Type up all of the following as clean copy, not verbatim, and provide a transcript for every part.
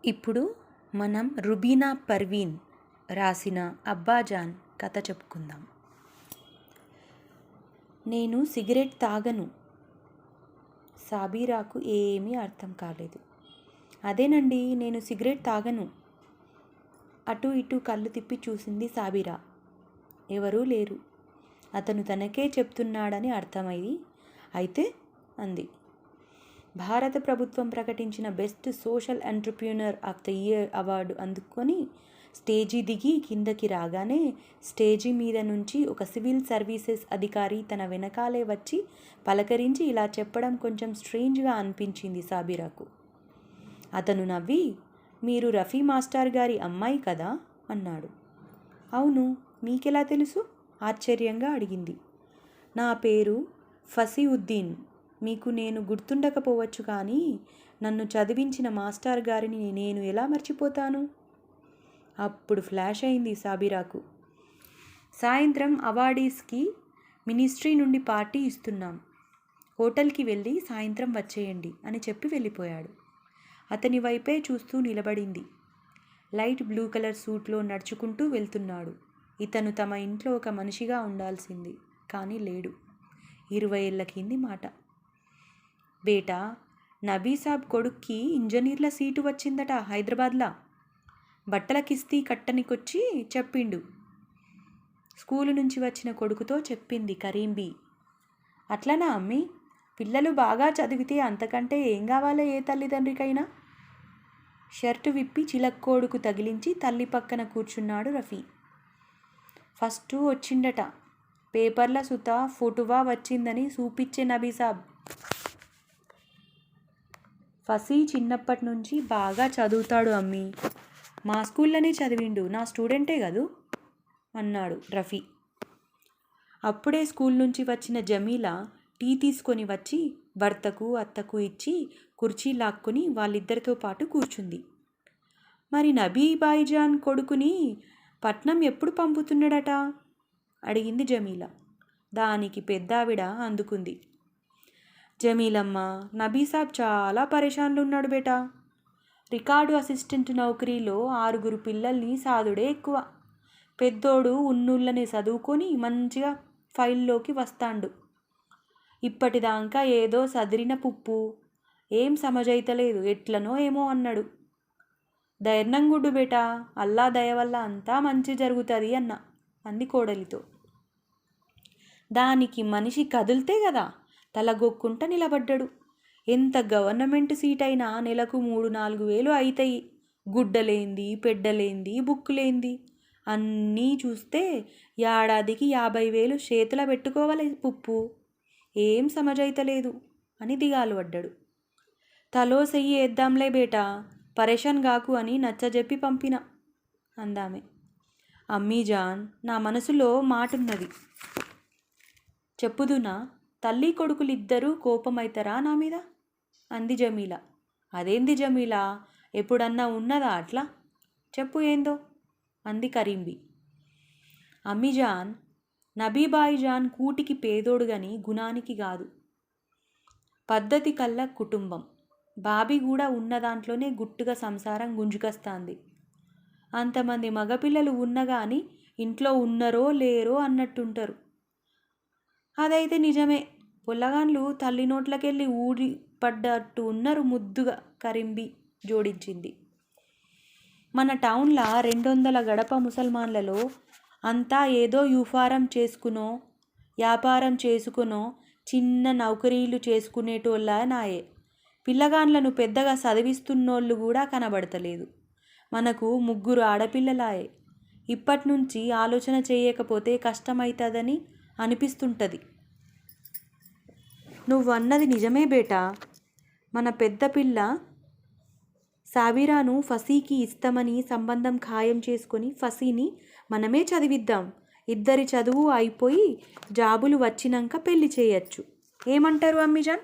ఇప్పుడు మనం రుబీనా పర్వీన్ రాసిన అబ్బాజాన్ కథ చెప్పుకుందాం. నేను సిగరెట్ తాగను. సాబీరాకు ఏమీ అర్థం కాలేదు. అదేనండి, నేను సిగరెట్ తాగను. అటు ఇటు కళ్ళు తిప్పి చూసింది సాబీరా. ఎవరూ లేరు. అతను తనకే చెప్తున్నాడని అర్థమైంది. అయితే అంది, భారత ప్రభుత్వం ప్రకటించిన best social entrepreneur of the year award అందుకొని స్టేజి దిగి కిందకి రాగానే స్టేజి మీద నుంచి ఒక సివిల్ సర్వీసెస్ అధికారి తన వెనకాలే వచ్చి పలకరించి ఇలా చెప్పడం కొంచెం స్ట్రేంజ్గా అనిపించింది సాబీరాకు. అతను నవ్వి, మీరు రఫీ మాస్టర్ గారి అమ్మాయి కదా అన్నాడు. అవును, మీకెలా తెలుసు? ఆశ్చర్యంగా అడిగింది. నా పేరు ఫసీఉద్దీన్. మీకు నేను గుర్తుండకపోవచ్చు, కానీ నన్ను చదివించిన మాస్టర్ గారిని నేను ఎలా మర్చిపోతాను? అప్పుడు ఫ్లాష్ అయింది సాబీరాకు. సాయంత్రం అవార్డీస్కి మినిస్ట్రీ నుండి పార్టీ ఇస్తున్నాం. హోటల్కి వెళ్ళి సాయంత్రం వచ్చేయండి అని చెప్పి వెళ్ళిపోయాడు. అతని వైపే చూస్తూ నిలబడింది. లైట్ బ్లూ కలర్ సూట్లో నడుచుకుంటూ వెళ్తున్నాడు. ఇతను తమ ఇంట్లో ఒక మనిషిగా ఉండాల్సింది, కానీ లేడు. 20 ఏళ్ల కింది మాట. బేటా, నబీసాబ్ కొడుక్కి ఇంజనీర్ల సీటు వచ్చిందట హైదరాబాద్లా. బట్టల కిస్తీ కట్టనికొచ్చి చెప్పిండు. స్కూలు నుంచి వచ్చిన కొడుకుతో చెప్పింది కరీంబీ. అట్లనా అమ్మి? పిల్లలు బాగా చదివితే అంతకంటే ఏం కావాలో ఏ తల్లిదండ్రికైనా? షర్టు విప్పి చిలక్కోడుకు తగిలించి తల్లి పక్కన కూర్చున్నాడు రఫీ. ఫస్టు వచ్చిండట. పేపర్ల సుత ఫోటువా వచ్చిందని చూపిచ్చే నబీసాబ్. ఫసీ చిన్నప్పటి నుంచి బాగా చదువుతాడు అమ్మి. మా స్కూల్లోనే చదివిండు, నా స్టూడెంటే కదూ అన్నాడు రఫీ. అప్పుడే స్కూల్ నుంచి వచ్చిన జమీలా టీ తీసుకొని వచ్చి భర్తకు అత్తకు ఇచ్చి కుర్చీ లాక్కొని వాళ్ళిద్దరితో పాటు కూర్చుంది. మరి నబీ బాయిజాన్ కొడుకుని పట్నం ఎప్పుడు పంపుతున్నాడట అడిగింది జమీలా. దానికి పెద్దావిడ అందుకుంది. జమీలమ్మ, నబీసాబ్ చాలా పరేషాన్లు ఉన్నాడు బేటా. రికార్డు అసిస్టెంట్ నౌకరీలో 6 పిల్లల్ని సాదుడే ఎక్కువ. పెద్దోడు ఉన్నుళ్ళని చదువుకొని మంచిగా ఫైల్లోకి వస్తాండు. ఇప్పటిదాకా ఏదో సదిరిన పుప్పు, ఏం సమజైతలేదు, ఎట్లనో ఏమో అన్నాడు. ధైర్నంగుడ్డు బేటా, అల్లా దయవల్ల అంతా మంచి జరుగుతుంది అంది కోడలితో. దానికి మనిషి కదిలితే కదా తలగొక్కుంట నిలబడ్డాడు. ఎంత గవర్నమెంట్ సీట్ అయినా నెలకు 3-4 వేలు అవుతాయి. గుడ్డలేంది, పెడ్డలేంది, బుక్కులేంది అన్నీ చూస్తే ఏడాదికి 50,000 చేతుల పెట్టుకోవాలి పుప్పు. ఏం సమజైతలేదు అని దిగాలు పడ్డాడు. తలో సెయ్యి వేద్దాంలే బేటా, పరేషాన్ గాకు అని నచ్చజెప్పి పంపిన అందామె. అమ్మీజాన్, నా మనసులో మాటున్నది చెప్పుదునా? తల్లి కొడుకులిద్దరూ కోపమైతరా నా మీద అంది జమీలా. అదేంది జమీలా, ఎప్పుడన్నా ఉన్నదా అట్లా? చెప్పు ఏందో అంది కరీంబీ. అమ్మీజాన్, నబీబాయిజాన్ కూటికి పేదోడు గని గుణానికి కాదు. పద్ధతి కల్ల కుటుంబం. బాబీ కూడా ఉన్న దాంట్లోనే గుట్టుగా సంసారం గుంజుకొస్తాంది. అంతమంది మగపిల్లలు ఉన్నగాని ఇంట్లో ఉన్నరో లేరో అన్నట్టుంటారు. అదైతే నిజమే. పొల్లగాన్లు తల్లి నోట్లకెళ్ళి ఊడి పడ్డట్టు ఉన్నారు ముద్దుగా కరీంబీ జోడించింది. మన టౌన్లో 200 గడప ముసల్మాన్లలో అంతా ఏదో వ్యాపారం చేసుకునో వ్యాపారం చేసుకునో చిన్న నౌకరీలు చేసుకునేటోళ్ళ నాయే. పిల్లగాన్లను పెద్దగా చదివిస్తున్నోళ్ళు కూడా కనబడతలేదు. మనకు 3 ఆడపిల్లలాయే. ఇప్పట్నుంచి ఆలోచన చేయకపోతే కష్టమవుతుందని అనిపిస్తుంటుంది. నువ్వన్నది నిజమే బేటా. మన పెద్ద పిల్ల సాబీరాను ఫసీకి ఇస్తామని సంబంధం ఖాయం చేసుకొని ఫసీని మనమే చదివిద్దాం. ఇద్దరి చదువు అయిపోయి జాబులు వచ్చినాక పెళ్లి చేయొచ్చు. ఏమంటారు అమ్మీజాన్?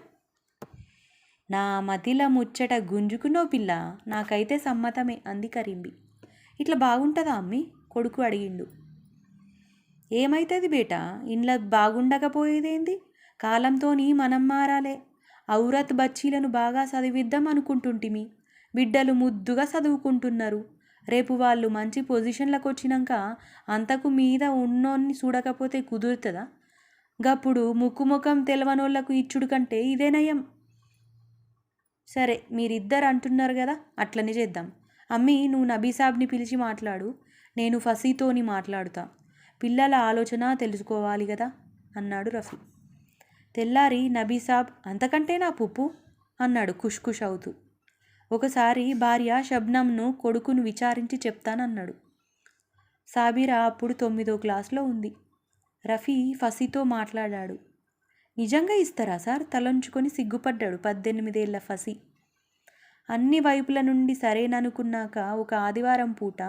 నా మతిల ముచ్చట గుంజుకునో పిల్ల, నాకైతే సమ్మతమే అంది కరీంబీ. ఇట్లా బాగుంటుందా అమ్మి? కొడుకు అడిగిండు. ఏమైతుంది బేటా, ఇంట్లో బాగుండకపోయేదేంది? కాలంతోని మనం మారాలే. ఔరత్ బచ్చీలను బాగా చదివిద్దాం అనుకుంటుంటిమి. బిడ్డలు ముద్దుగా చదువుకుంటున్నారు. రేపు వాళ్ళు మంచి పొజిషన్లకు వచ్చినాక అంతకు మీద ఉన్నోన్ని చూడకపోతే కుదురుతుందా? గప్పుడు ముక్కు ముఖం తెలవనోళ్లకు ఇచ్చుడు కంటే ఇదే నయం. సరే, మీరిద్దరు అంటున్నారు కదా, అట్లనే చేద్దాం. అమ్మి, నువ్వు నబీసాబ్ని పిలిచి మాట్లాడు, నేను ఫసీతోని మాట్లాడుతా. పిల్లల ఆలోచన తెలుసుకోవాలి కదా అన్నాడు రఫీ. తెల్లారి నబీసాబ్, అంతకంటే నా పుప్పు అన్నాడు ఖుష్ అవుతూ. ఒకసారి భార్య షబ్నంను కొడుకును విచారించి చెప్తానన్నాడు. సాబిరా అప్పుడు 9వ క్లాస్లో ఉంది. రఫీ ఫసీతో మాట్లాడాడు. నిజంగా ఇస్తారా సార్? తలంచుకొని సిగ్గుపడ్డాడు 18 ఏళ్ల ఫసీ. అన్ని వైపుల నుండి సరేననుకున్నాక ఒక ఆదివారం పూట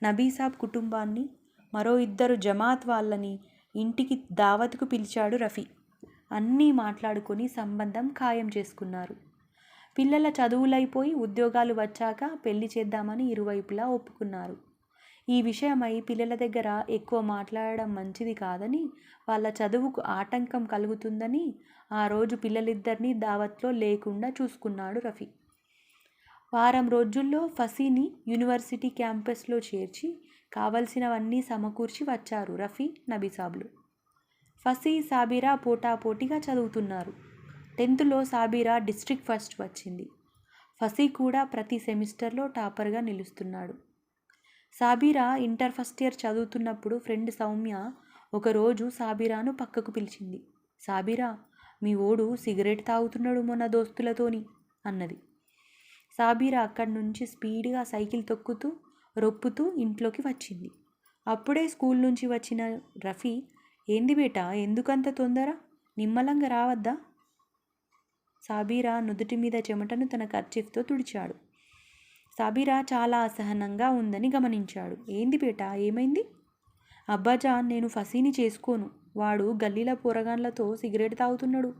నబీసాబ్ కుటుంబాన్ని, మరో 2 జమాత్ వాళ్ళని ఇంటికి దావత్కు పిలిచాడు రఫీ. అన్నీ మాట్లాడుకొని సంబంధం ఖాయం చేసుకున్నారు. పిల్లల చదువులైపోయి ఉద్యోగాలు వచ్చాక పెళ్లి చేద్దామని ఇరువైపులా ఒప్పుకున్నారు. ఈ విషయమై పిల్లల దగ్గర ఎక్కువ మాట్లాడడం మంచిది కాదని, వాళ్ళ చదువుకు ఆటంకం కలుగుతుందని ఆ రోజు పిల్లలిద్దరినీ దావత్లో లేకుండా చూసుకున్నాడు రఫీ. వారం రోజుల్లో ఫసీని యూనివర్సిటీ క్యాంపస్లో చేర్చి కావలసినవన్నీ సమకూర్చి వచ్చారు రఫీ, నబీసాబ్లు. ఫసీ, సాబిరా పోటాపోటీగా చదువుతున్నారు. 10థ్లో సాబిరా డిస్ట్రిక్ట్ ఫస్ట్ వచ్చింది. ఫసీ కూడా ప్రతి సెమిస్టర్లో టాపర్గా నిలుస్తున్నాడు. సాబిరా ఇంటర్ ఫస్ట్ ఇయర్ చదువుతున్నప్పుడు ఫ్రెండ్ సౌమ్య ఒకరోజు సాబిరాను పక్కకు పిలిచింది. సాబిరా, మీ ఓడు సిగరెట్ తాగుతున్నాడు మొన్న దోస్తులతోని అన్నది. సాబిరా అక్కడి నుంచి స్పీడ్గా సైకిల్ తొక్కుతూ రొప్పుతూ ఇంట్లోకి వచ్చింది. అప్పుడే స్కూల్ నుంచి వచ్చిన రఫీ, ఏంది బేటా, ఎందుకంత తొందర? నిమ్మలంగా రావద్దా? సాబిరా నుదుటి మీద చెమటను తన కర్చీఫ్తో తుడిచాడు. సాబిరా చాలా అసహనంగా ఉందని గమనించాడు. ఏంది బేటా, ఏమైంది? అబ్బాజాన్, నేను ఫసీని చేసుకోను. వాడు గల్లీల పోరగాన్లతో సిగరెట్ తాగుతున్నాడు.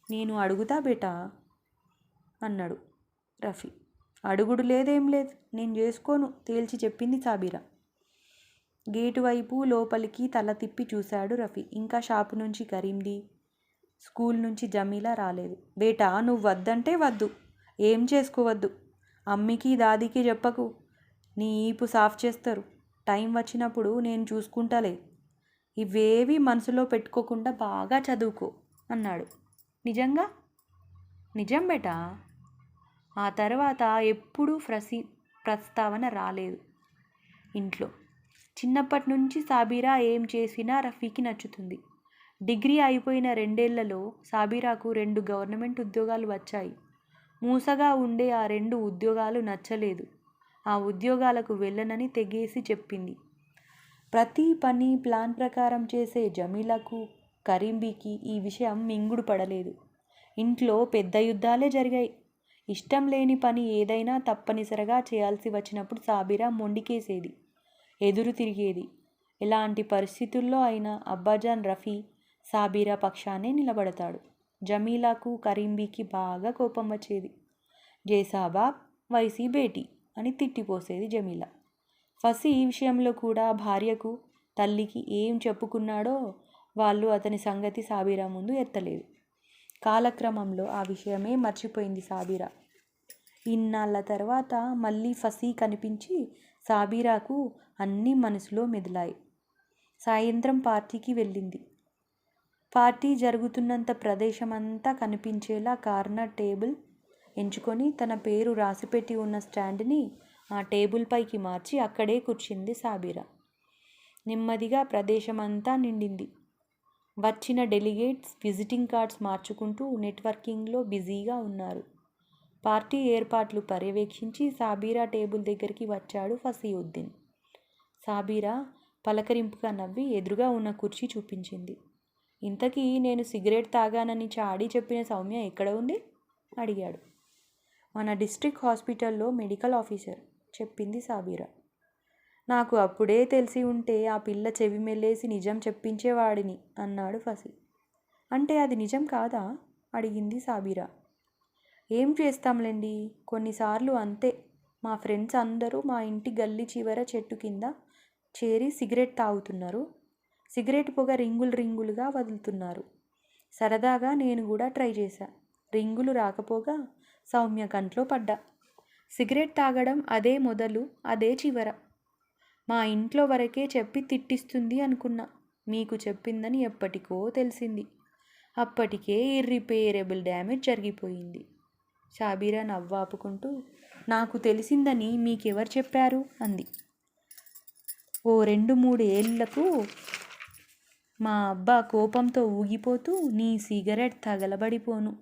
నేను అడుగుతా బేటా అన్నాడు రఫీ. అడుగుడు లేదేం లేదు, నేను చేసుకోను తేల్చి చెప్పింది సాబిరా. గేటు వైపు లోపలికి తల తిప్పి చూశాడు రఫీ. ఇంకా షాపు నుంచి కరీంది, స్కూల్ నుంచి జమీలా రాలేదు. బేటా, నువ్వు వద్దంటే వద్దు, ఏం చేసుకోవద్దు. అమ్మికి దాదికి చెప్పకు, నీ ఈపు సాఫ్ చేస్తారు. టైం వచ్చినప్పుడు నేను చూసుకుంటాలే. ఇవేవి మనసులో పెట్టుకోకుండా బాగా చదువుకో అన్నాడు. నిజంగా? నిజం బేటా. ఆ తర్వాత ఎప్పుడూ ప్రస్తావన రాలేదు ఇంట్లో. చిన్నప్పటి నుంచి సాబిరా ఏం చేసినా రఫీకి నచ్చుతుంది. డిగ్రీ అయిపోయిన 2 ఏళ్లలో సాబిరాకు 2 గవర్నమెంట్ ఉద్యోగాలు వచ్చాయి. మూసగా ఉండే ఆ 2 ఉద్యోగాలు నచ్చలేదు. ఆ ఉద్యోగాలకు వెళ్ళనని తెగేసి చెప్పింది. ప్రతి పని ప్లాన్ ప్రకారం చేసే జమీలకు, కరీంబీకి ఈ విషయం మింగుడు పడలేదు. ఇంట్లో పెద్ద యుద్ధాలే జరిగాయి. ఇష్టం లేని పని ఏదైనా తప్పనిసరిగా చేయాల్సి వచ్చినప్పుడు సాబిరా మొండికేసేది, ఎదురు తిరిగేది. ఎలాంటి పరిస్థితుల్లో అయినా అబ్బాజాన్ రఫీ సాబిరా పక్షానే నిలబడతాడు. జమీలాకు, కరీంబీకి బాగా కోపం వచ్చేది. జేసాబాబ్ వైసీ బేటీ అని తిట్టిపోసేది జమీలా. ఫసీ విషయంలో కూడా భార్యకు, తల్లికి ఏం చెప్పుకున్నాడో వాళ్ళు అతని సంగతి సాబిరా ముందు ఎత్తలేదు. కాలక్రమంలో ఆ విషయమే మర్చిపోయింది సాబిరా. ఇన్నాళ్ళ తర్వాత మళ్ళీ ఫసీ కనిపించి సాబిరాకు అన్నీ మనసులో మెదిలాయి. సాయంత్రం పార్టీకి వెళ్ళింది. పార్టీ జరుగుతున్నంత ప్రదేశమంతా కనిపించేలా కార్నర్ టేబుల్ ఎంచుకొని తన పేరు రాసిపెట్టి ఉన్న స్టాండ్ని ఆ టేబుల్ పైకి మార్చి అక్కడే కూర్చుంది సాబిరా. నెమ్మదిగా ప్రదేశమంతా నిండింది. వచ్చిన డెలిగేట్స్ విజిటింగ్ కార్డ్స్ మార్చుకుంటూ నెట్వర్కింగ్లో బిజీగా ఉన్నారు. పార్టీ ఏర్పాట్లు పర్యవేక్షించి సాబిరా టేబుల్ దగ్గరికి వచ్చాడు ఫసీయుద్దీన్. సాబిరా పలకరింపుగా నవ్వి ఎదురుగా ఉన్న కుర్చీ చూపించింది. ఇంతకీ నేను సిగరెట్ తాగానని చాడీ చెప్పిన సౌమ్య ఎక్కడ ఉంది అడిగాడు. మన డిస్ట్రిక్ట్ హాస్పిటల్లో మెడికల్ ఆఫీసర్ చెప్పింది సాబిరా. నాకు అప్పుడే తెలిసి ఉంటే ఆ పిల్ల చెవి మెల్లేసి నిజం చెప్పించేవాడిని అన్నాడు ఫసీ. అంటే అది నిజం కాదా అడిగింది సాబిరా. ఏం చేస్తాంలేండి, కొన్నిసార్లు అంతే. మా ఫ్రెండ్స్ అందరూ మా ఇంటి గల్లీ చివర చెట్టు కింద చేరి సిగరెట్ తాగుతున్నారు. సిగరెట్ పొగ రింగులుగా వదులుతున్నారు. సరదాగా నేను కూడా ట్రై చేశా. రింగులు రాకపోగా సౌమ్య కంట్లో పడ్డా. సిగరెట్ తాగడం అదే మొదలు, అదే చివర. మా ఇంట్లో వరకే చెప్పి తిట్టిస్తుంది అనుకున్నా. మీకు చెప్పిందని ఎప్పటికో తెలిసింది. అప్పటికే ఇర్రిపేరబుల్ డ్యామేజ్ జరిగిపోయింది. షాబీరా నవ్వాపుకుంటూ, నాకు తెలిసిందని మీకెవరు చెప్పారు అంది. ఓ 2-3 ఏళ్లకు మా అబ్బా కోపంతో ఊగిపోతూ, నీ సిగరెట్ తగలబడిపోను,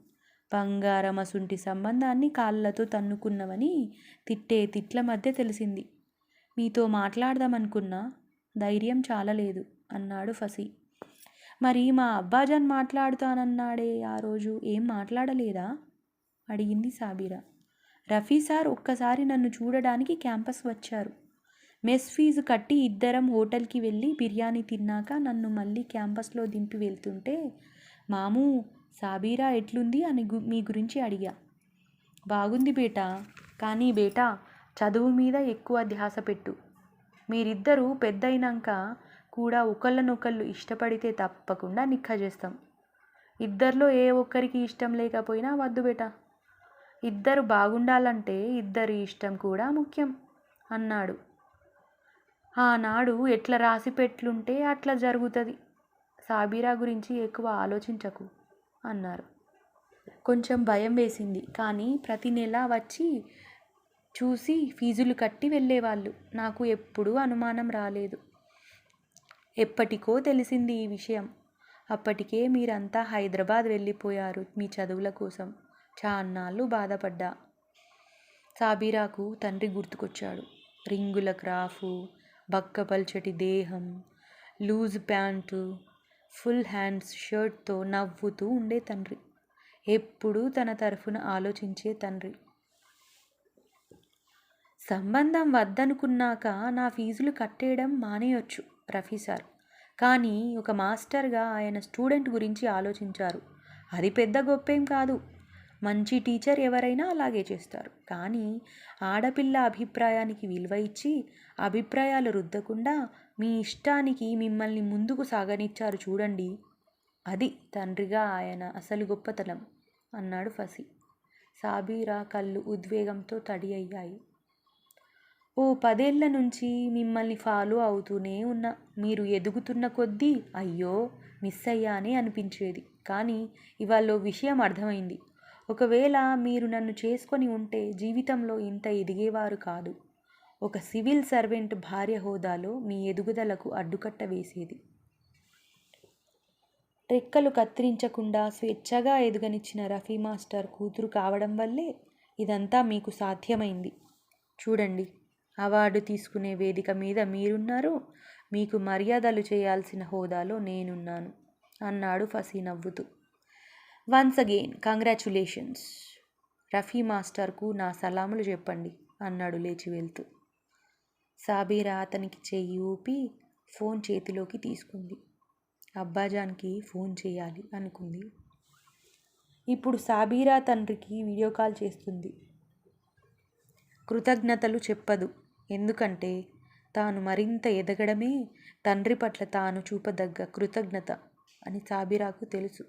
బంగారం అసుంటి సంబంధాన్ని కాళ్ళతో తన్నుకున్నవని తిట్టే తిట్ల మధ్య తెలిసింది. మీతో మాట్లాడదామనుకున్నా, ధైర్యం చాలలేదు అన్నాడు ఫసీ. మరి మా అబ్బాజాన్ మాట్లాడుతానన్నాడే ఆ రోజు, ఏం మాట్లాడలేదా అడిగింది సాబీరా. రఫీ సార్ ఒక్కసారి నన్ను చూడడానికి క్యాంపస్ వచ్చారు. మెస్ ఫీజు కట్టి ఇద్దరం హోటల్కి వెళ్ళి బిర్యానీ తిన్నాక నన్ను మళ్ళీ క్యాంపస్లో దింపి వెళ్తుంటే, మామూ సాబీరా ఎట్లుంది అని మీ గురించి అడిగా. బాగుంది బేటా, కానీ బేటా చదువు మీద ఎక్కువ ధ్యాస పెట్టు. మీరిద్దరూ పెద్దయినాక కూడా ఒకళ్ళనొకళ్ళు ఇష్టపడితే తప్పకుండా నిక్కా చేస్తాం. ఇద్దరిలో ఏ ఒక్కరికి ఇష్టం లేకపోయినా వద్దు బేటా. ఇద్దరు బాగుండాలంటే ఇద్దరి ఇష్టం కూడా ముఖ్యం అన్నాడు. ఆనాడు ఎట్లా రాసి పెట్లుంటే అట్లా జరుగుతుంది. సాబీరా గురించి ఎక్కువ ఆలోచించకు అన్నారు. కొంచెం భయం వేసింది. కానీ ప్రతి నెల వచ్చి చూసి ఫీజులు కట్టి వెళ్ళేవాళ్ళు. నాకు ఎప్పుడూ అనుమానం రాలేదు. ఎప్పటికో తెలిసింది ఈ విషయం. అప్పటికే మీరంతా హైదరాబాద్ వెళ్ళిపోయారు మీ చదువుల కోసం. చాన్నాళ్ళు బాధపడ్డా. సాబీరాకు తండ్రి గుర్తుకొచ్చాడు. రింగుల క్రాఫు, బక్కపల్చటి దేహం, లూజ్ ప్యాంటు, ఫుల్ హ్యాండ్స్ షర్ట్తో నవ్వుతూ ఉండే తండ్రి. ఎప్పుడూ తన తరఫున ఆలోచించే తండ్రి. సంబంధం వద్దనుకున్నాక నా ఫీజులు కట్టేయడం మానేయొచ్చు రఫీ సార్. కానీ ఒక మాస్టర్గా ఆయన స్టూడెంట్ గురించి ఆలోచించారు. అది పెద్ద గొప్పేం కాదు. మంచి టీచర్ ఎవరైనా అలాగే చేస్తారు. కానీ ఆడపిల్ల అభిప్రాయానికి విలువ ఇచ్చి అభిప్రాయాలు రుద్దకుండా మీ ఇష్టానికి మిమ్మల్ని ముందుకు సాగనిచ్చారు చూడండి, అది తండ్రిగా ఆయన అసలు గొప్పతనం అన్నాడు ఫసీ. సాబీరా కళ్ళు ఉద్వేగంతో తడి అయ్యాయి. ఓ 10 ఏళ్ల నుంచి మిమ్మల్ని ఫాలో అవుతూనే ఉన్నా. మీరు ఎదుగుతున్న కొద్దీ అయ్యో మిస్ అయ్యానే అనిపించేది. కానీ ఇవాళ విషయం అర్థమైంది. ఒకవేళ మీరు నన్ను చేసుకొని ఉంటే జీవితంలో ఇంత ఎదిగేవారు కాదు. ఒక సివిల్ సర్వెంట్ భార్య హోదాలో మీ ఎదుగుదలకు అడ్డుకట్ట వేసేది. రెక్కలు కత్తిరించకుండా స్వేచ్ఛగా ఎదుగనిచ్చిన రఫీ మాస్టర్ కూతురు కావడం వల్లే ఇదంతా మీకు సాధ్యమైంది. చూడండి, అవార్డు తీసుకునే వేదిక మీద మీరున్నారు, మీకు మర్యాదలు చేయాల్సిన హోదాలో నేనున్నాను అన్నాడు ఫసీ నవ్వుతూ. Once again congratulations. రఫీ మాస్టర్కు నా సలాములు చెప్పండి అన్నాడు లేచి వెళ్తూ. సాబీరా అతనికి చెయ్యి ఊపి ఫోన్ చేతిలోకి తీసుకుంది. అబ్బాజాన్కి ఫోన్ చేయాలి అనుకుంది. ఇప్పుడు సాబీరా తండ్రికి వీడియో కాల్ చేస్తుంది. కృతజ్ఞతలు చెప్పదు. ఎందుకంటే తాను మరింత ఎదగడమే తండ్రి పట్ల తాను చూపదగ్గ కృతజ్ఞత అని సాబీరాకు తెలుసు.